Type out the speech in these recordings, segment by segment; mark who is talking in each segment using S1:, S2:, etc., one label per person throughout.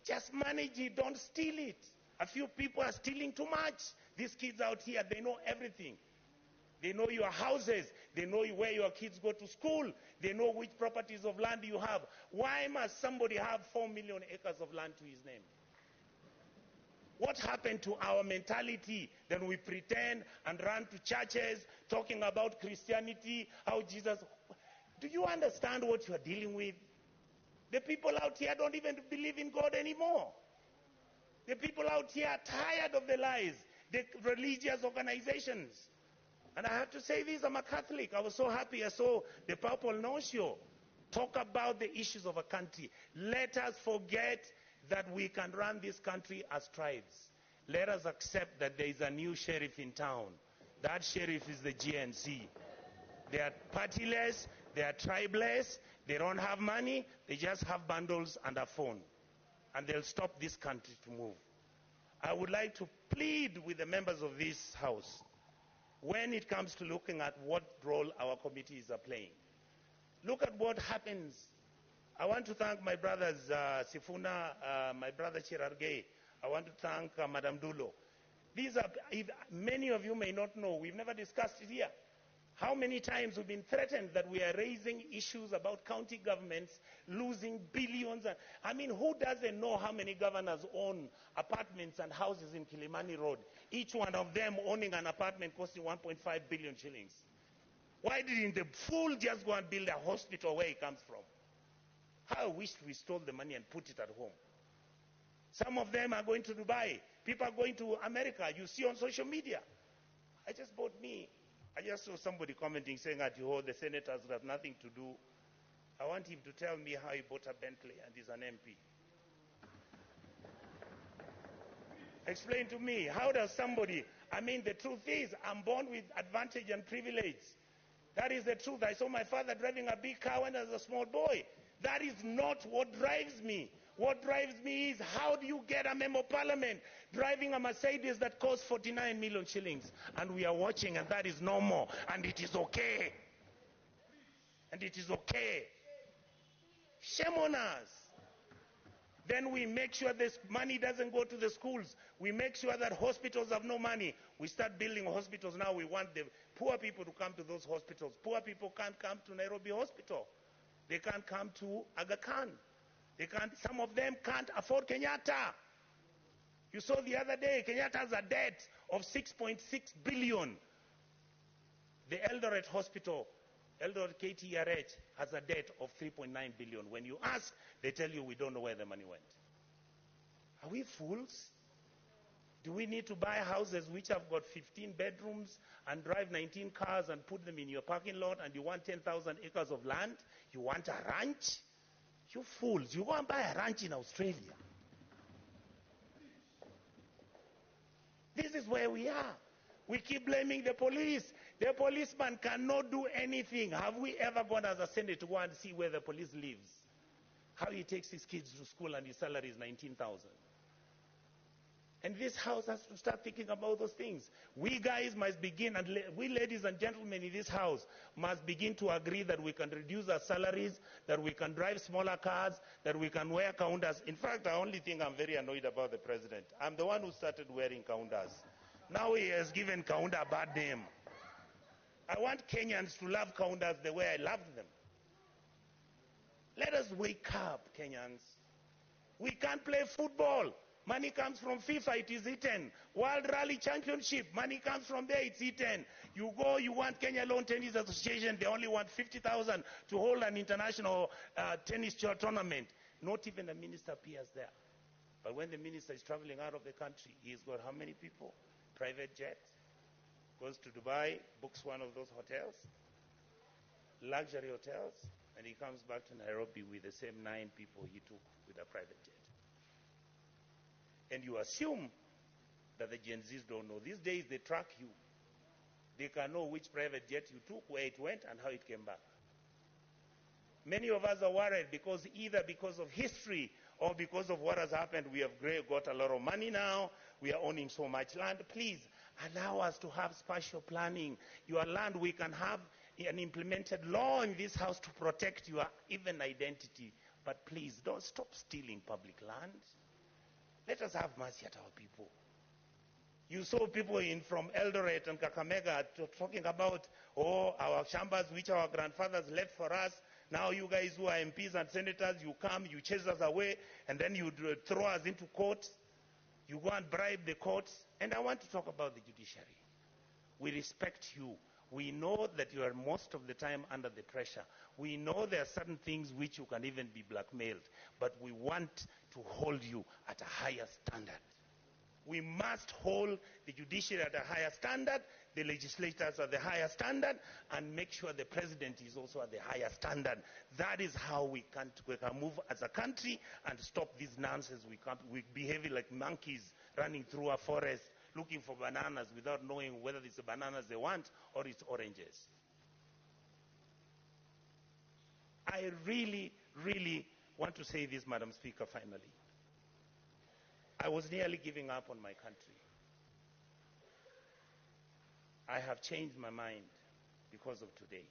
S1: Just manage it, don't steal it. A few people are stealing too much. These kids out here, they know everything. They know your houses. They know where your kids go to school. They know which properties of land you have. Why must somebody have 4 million acres of land to his name? What happened to our mentality? Then we pretend and run to churches talking about Christianity, how Jesus... Do you understand what you are dealing with? The people out here don't even believe in God anymore. The people out here are tired of the lies, the religious organizations. And I have to say this, I'm a Catholic. I was so happy I saw the Papal Nuncio talk about the issues of a country. Let us forget that we can run this country as tribes. Let us accept that there is a new sheriff in town. That sheriff is the GNC. They are partyless, they are tribeless, they don't have money, they just have bundles and a phone. And they'll stop this country to move. I would like to plead with the members of this House, when it comes to looking at what role our committees are playing. Look at what happens. I want to thank my brothers Sifuna, my brother Chirargei. I want to thank Madam Dulo. These are, many of you may not know, we've never discussed it here. How many times we've been threatened that we are raising issues about county governments losing billions. I mean, who doesn't know how many governors own apartments and houses in Kilimani Road? Each one of them owning an apartment costing 1.5 billion shillings. Why didn't the fool just go and build a hospital where he comes from? How I wish we stole the money and put it at home. Some of them are going to Dubai. People are going to America. You see on social media. I just saw somebody commenting saying that the senators would have nothing to do. I want him to tell me how he bought a Bentley and is an MP. Explain to me, how does somebody, I mean, the truth is, I'm born with advantage and privilege. That is the truth. I saw my father driving a big car when I was a small boy. That is not what drives me. What drives me is, how do you get a member of parliament driving a Mercedes that costs 49 million shillings? And we are watching, and that is normal. And it is okay. And it is okay. Shame on us. Then we make sure this money doesn't go to the schools. We make sure that hospitals have no money. We start building hospitals now. We want the poor people to come to those hospitals. Poor people can't come to Nairobi Hospital. They can't come to Aga Khan. They can't, some of them can't afford Kenyatta. You saw the other day, Kenyatta has a debt of 6.6 billion. The Eldoret Hospital, Eldoret KTRH, has a debt of 3.9 billion. When you ask, they tell you we don't know where the money went. Are we fools? Do we need to buy houses which have got 15 bedrooms and drive 19 cars and put them in your parking lot, and you want 10,000 acres of land? You want a ranch? You fools, you go and buy a ranch in Australia. This is where we are. We keep blaming the police. The policeman cannot do anything. Have we ever gone as a Senate to go and see where the police lives? How he takes his kids to school and his salary is 19,000. And this House has to start thinking about those things. We guys must begin, and we ladies and gentlemen in this House must begin to agree that we can reduce our salaries, that we can drive smaller cars, that we can wear kaundas. In fact, the only thing I'm very annoyed about the president, I'm the one who started wearing kaundas. Now he has given kaunda a bad name. I want Kenyans to love kaundas the way I loved them. Let us wake up, Kenyans. We can't play football. Money comes from FIFA, it is eaten. World Rally Championship, money comes from there, it's eaten. You go, you want Kenya Lawn Tennis Association, they only want 50,000 to hold an international tennis tournament. Not even a minister appears there. But when the minister is traveling out of the country, he's got how many people? Private jet, goes to Dubai, books one of those hotels, luxury hotels, and he comes back to Nairobi with the same 9 people he took with a private jet. And you assume that the Gen Zs don't know. These days they track you. They can know which private jet you took, where it went, and how it came back. Many of us are worried because either because of history or because of what has happened, we have got a lot of money now, we are owning so much land. Please allow us to have spatial planning. Your land, we can have an implemented law in this House to protect your even identity. But please don't stop stealing public land. Let us have mercy at our people. You saw people from Eldoret and Kakamega talking about, oh, our chambers which our grandfathers left for us. Now you guys who are MPs and senators, you come, you chase us away, and then you throw us into court. You go and bribe the courts. And I want to talk about the judiciary. We respect you. We know that you are most of the time under the pressure. We know there are certain things which you can even be blackmailed. But we want to hold you at a higher standard. We must hold the judiciary at a higher standard, the legislators at the higher standard, and make sure the president is also at the higher standard. That is how we can move as a country and stop this nonsense. We behave like monkeys running through a forest looking for bananas without knowing whether it's the bananas they want or it's oranges. I really, really want to say this, Madam Speaker, finally. I was nearly giving up on my country. I have changed my mind because of today.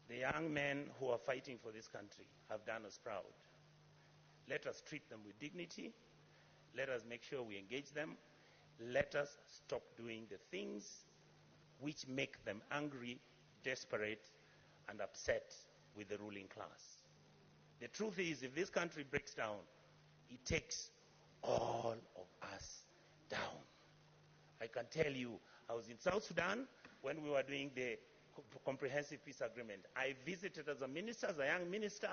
S1: The young men who are fighting for this country have done us proud. Let us treat them with dignity. Let us make sure we engage them. Let us stop doing the things which make them angry, desperate, and upset with the ruling class. The truth is, if this country breaks down, it takes all of us down. I can tell you, I was in South Sudan when we were doing the comprehensive peace agreement. I visited as a minister, as a young minister,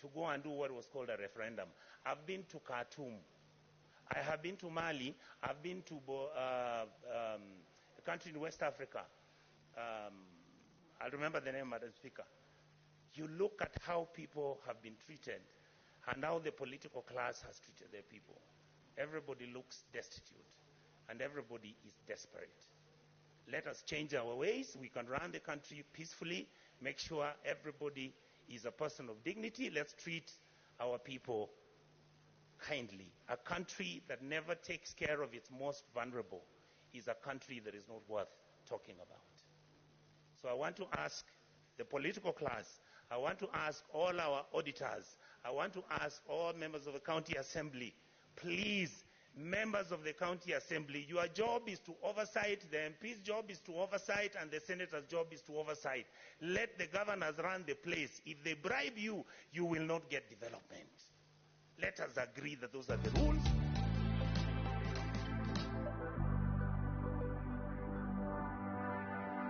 S1: to go and do what was called a referendum. I've been to Khartoum. I have been to Mali. I've been to a country in West Africa. I'll remember the name, Madam Speaker. You look at how people have been treated and how the political class has treated their people. Everybody looks destitute and everybody is desperate. Let us change our ways. We can run the country peacefully, make sure everybody is a person of dignity. Let's treat our people kindly. A country that never takes care of its most vulnerable is a country that is not worth talking about. So I want to ask the political class, I want to ask all our auditors, I want to ask all members of the county assembly, please, members of the county assembly, your job is to oversight, the MP's job is to oversight, and the senator's job is to oversight. Let the governors run the place. If they bribe you, you will not get development. Let us agree that those are the rules.